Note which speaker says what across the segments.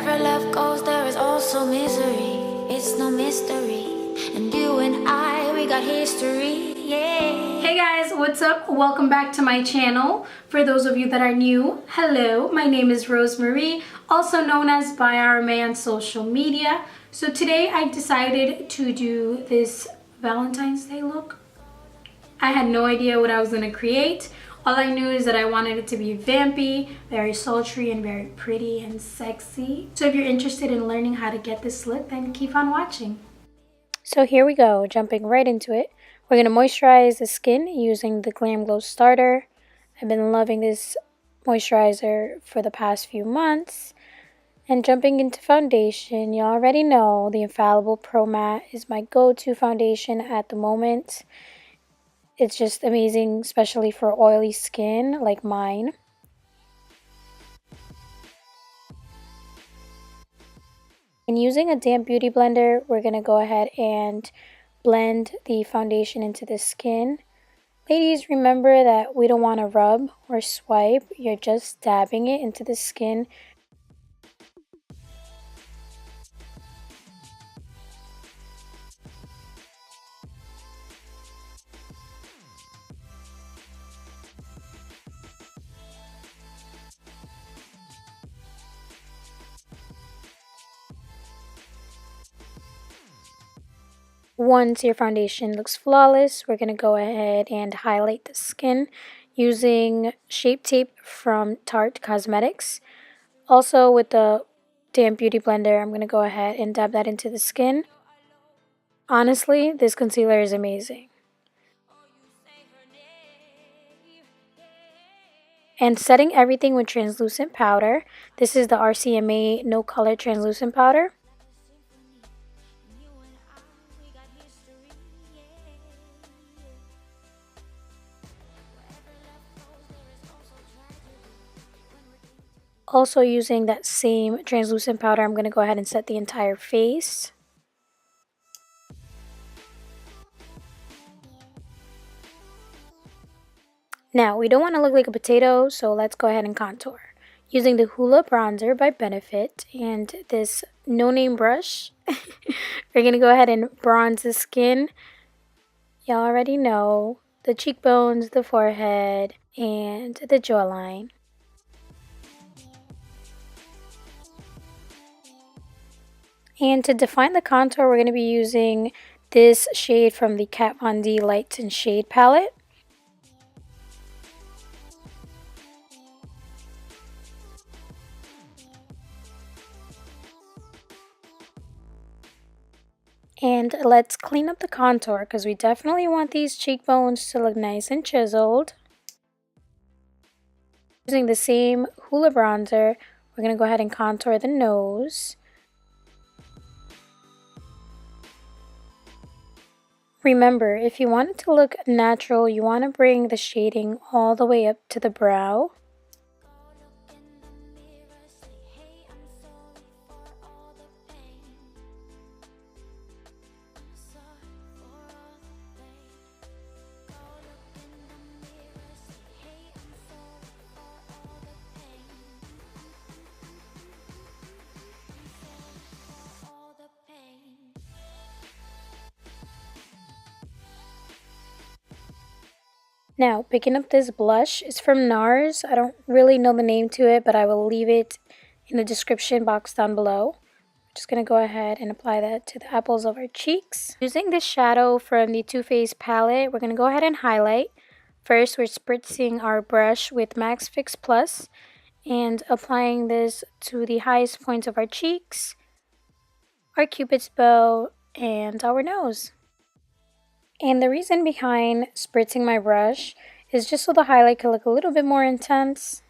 Speaker 1: Wherever love goes, there is also misery. It's no mystery. And you and I, we got history, yeah.
Speaker 2: Hey guys, what's up? Welcome back to my channel. For those of you that are new, hello. My name is Rosemarie, also known as ByRMA on social media. So today I decided to do this Valentine's Day look. I had no idea what I was going to create. All I knew is that I wanted it to be vampy, very sultry, and very pretty and sexy. So if you're interested in learning how to get this look, then keep on watching. So here we go, jumping right into it. We're going to moisturize the skin using the Glam Glow Starter. I've been loving this moisturizer for the past few months. And jumping into foundation, you already know the Infallible Pro Matte is my go-to foundation at the moment. It's just amazing, especially for oily skin like mine. And using a damp beauty blender, we're going to go ahead and blend the foundation into the skin. Ladies, remember that we don't want to rub or swipe. You're just dabbing it into the skin. Once your foundation looks flawless, we're going to go ahead and highlight the skin using Shape Tape from Tarte Cosmetics. Also with the damp beauty blender, I'm going to go ahead and dab that into the skin. Honestly, this concealer is amazing. And setting everything with translucent powder. This is the RCMA No Color Translucent Powder. Also using that same translucent powder, I'm going to go ahead and set the entire face. Now, we don't want to look like a potato, so let's go ahead and contour. Using the Hoola Bronzer by Benefit and this no-name brush, we're going to go ahead and bronze the skin. Y'all already know the cheekbones, the forehead, and the jawline. And to define the contour, we're going to be using this shade from the Kat Von D Light and Shade palette. And let's clean up the contour because we definitely want these cheekbones to look nice and chiseled. Using the same Hoola bronzer, we're going to go ahead and contour the nose. Remember, if you want it to look natural, you want to bring the shading all the way up to the brow. Now, picking up this blush is from NARS. I don't really know the name to it, but I will leave it in the description box down below. I'm just going to go ahead and apply that to the apples of our cheeks. Using this shadow from the Too Faced palette, we're going to go ahead and highlight. First, we're spritzing our brush with Max Fix Plus and applying this to the highest points of our cheeks, our cupid's bow, and our nose. And the reason behind spritzing my brush is just so the highlight can look a little bit more intense.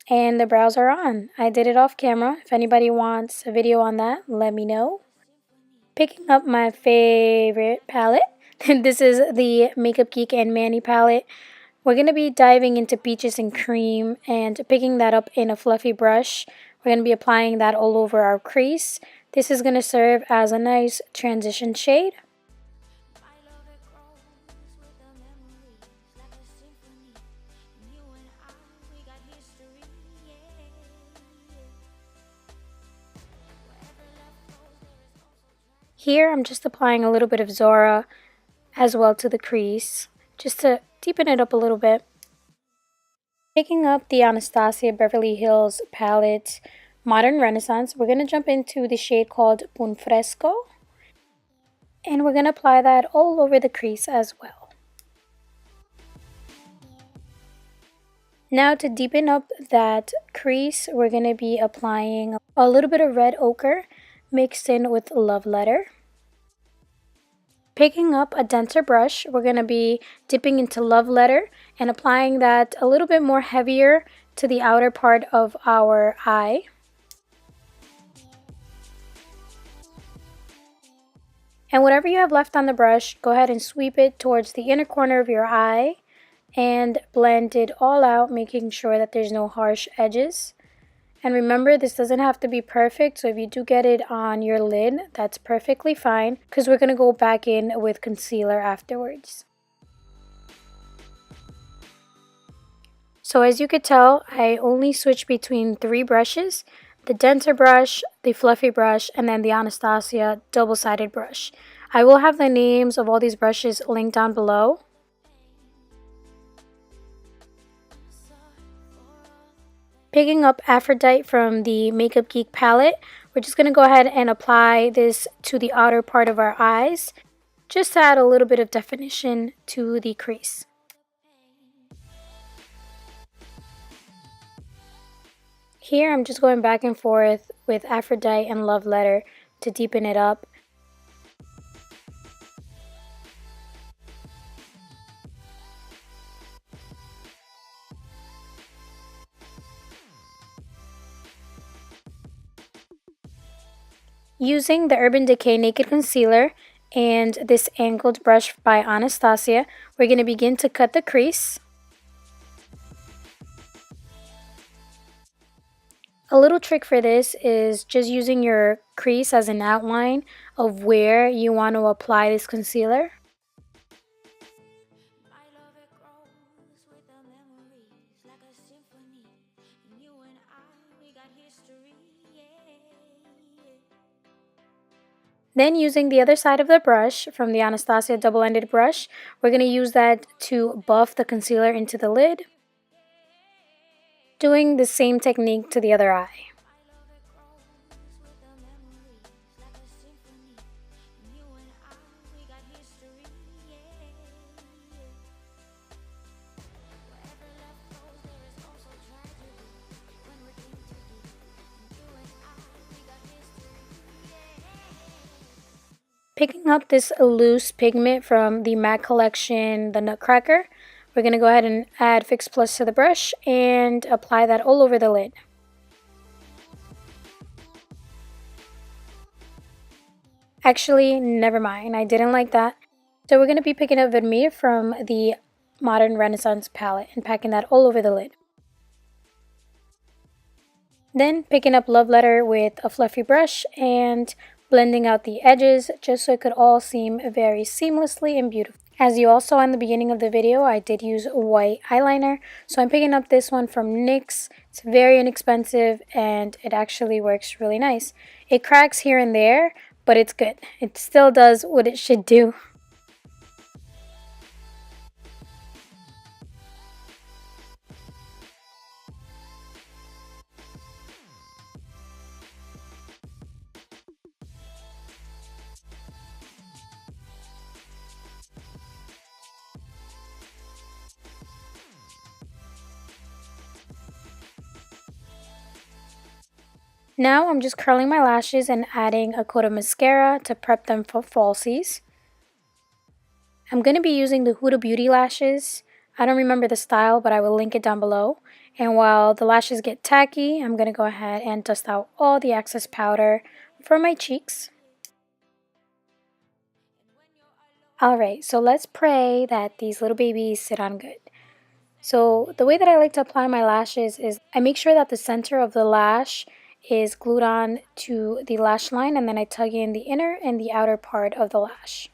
Speaker 2: And the brows are on. I did it off camera. If anybody wants a video on that, let me know. Picking up my favorite palette. This is the Makeup Geek and Manny palette. We're going to be diving into Peaches and Cream and picking that up in a fluffy brush. We're going to be applying that all over our crease. This is going to serve as a nice transition shade. Here I'm just applying a little bit of Zora as well to the crease, just to deepen it up a little bit. Picking up the Anastasia Beverly Hills palette Modern Renaissance, we're going to jump into the shade called Pun Fresco. And we're going to apply that all over the crease as well. Now to deepen up that crease, we're going to be applying a little bit of red ochre mixed in with Love Letter. Picking up a denser brush, we're going to be dipping into Love Letter and applying that a little bit more heavier to the outer part of our eye. And whatever you have left on the brush, go ahead and sweep it towards the inner corner of your eye and blend it all out, making sure that there's no harsh edges. And remember, this doesn't have to be perfect, so if you do get it on your lid, that's perfectly fine, because we're going to go back in with concealer afterwards. So as you could tell, I only switched between 3 brushes: the denser brush, the fluffy brush, and then the Anastasia double-sided brush. I will have the names of all these brushes linked down below. Picking up Aphrodite from the Makeup Geek palette, we're just going to go ahead and apply this to the outer part of our eyes, just to add a little bit of definition to the crease. Here I'm just going back and forth with Aphrodite and Love Letter to deepen it up. Using the Urban Decay Naked Concealer and this angled brush by Anastasia, we're going to begin to cut the crease. A little trick for this is just using your crease as an outline of where you want to apply this concealer. Then using the other side of the brush from the Anastasia double-ended brush, we're going to use that to buff the concealer into the lid, doing the same technique to the other eye. Picking up this loose pigment from the MAC collection, the Nutcracker, we're going to go ahead and add Fix Plus to the brush and apply that all over the lid. Actually, never mind, I didn't like that. So we're going to be picking up Vermeer from the Modern Renaissance palette and packing that all over the lid. Then picking up Love Letter with a fluffy brush and blending out the edges just so it could all seem very seamlessly and beautiful. As you all saw in the beginning of the video, I did use white eyeliner, so I'm picking up this one from NYX. It's very inexpensive and it actually works really nice. It cracks here and there, but it's good. It still does what it should do. Now I'm just curling my lashes and adding a coat of mascara to prep them for falsies. I'm going to be using the Huda Beauty lashes. I don't remember the style, but I will link it down below. And while the lashes get tacky, I'm going to go ahead and dust out all the excess powder from my cheeks. Alright, so let's pray that these little babies sit on good. So the way that I like to apply my lashes is I make sure that the center of the lash is glued on to the lash line, and then I tug in the inner and the outer part of the lash.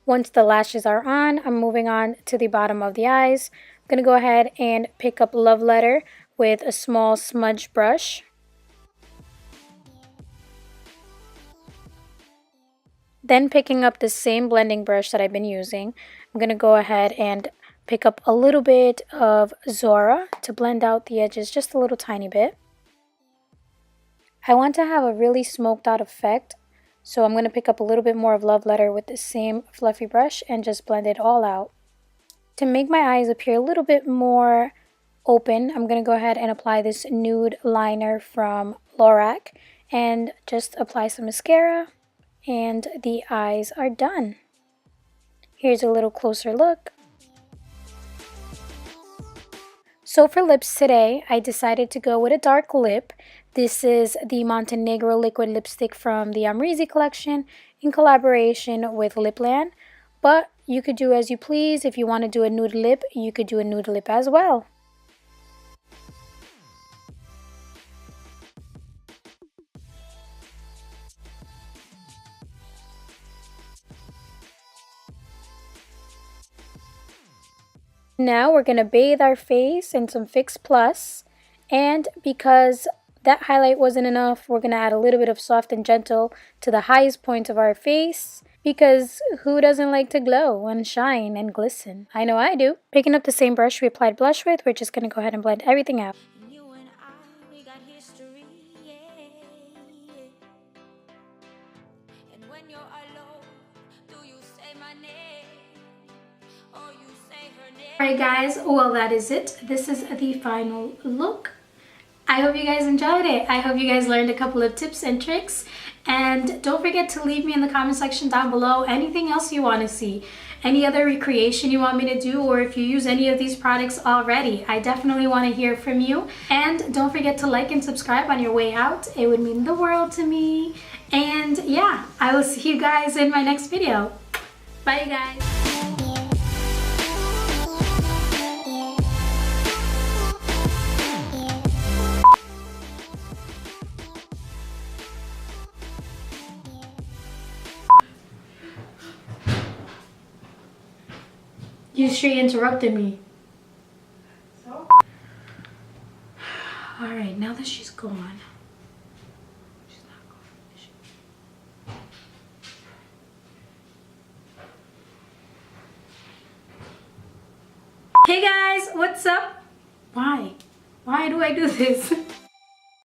Speaker 2: Once the lashes are on, I'm moving on to the bottom of the eyes. I'm going to go ahead and pick up Love Letter with a small smudge brush. Then picking up the same blending brush that I've been using, I'm going to go ahead and pick up a little bit of Zora to blend out the edges just a little tiny bit. I want to have a really smoked out effect, so I'm going to pick up a little bit more of Love Letter with the same fluffy brush and just blend it all out. To make my eyes appear a little bit more open, I'm going to go ahead and apply this nude liner from Lorac and just apply some mascara, and the eyes are done. Here's a little closer look. So for lips today, I decided to go with a dark lip. This is the Montenegro liquid lipstick from the Amrezy collection in collaboration with Lipland. But you could do as you please. If you want to do a nude lip, you could do a nude lip as well. Now we're going to bathe our face in some Fix Plus, and because that highlight wasn't enough, we're going to add a little bit of Soft and Gentle to the highest point of our face, because who doesn't like to glow and shine and glisten? I know I do. Picking up the same brush we applied blush with, we're just going to go ahead and blend everything out. Alright guys, well that is it. This is the final look. I hope you guys enjoyed it. I hope you guys learned a couple of tips and tricks. And don't forget to leave me in the comment section down below anything else you want to see. Any other recreation you want me to do, or if you use any of these products already. I definitely want to hear from you. And don't forget to like and subscribe on your way out. It would mean the world to me. And yeah, I will see you guys in my next video. Bye guys. You straight interrupted me. So? Alright, now that she's gone. She's not gone, is she? Hey guys, what's up? Why? Why do I do this?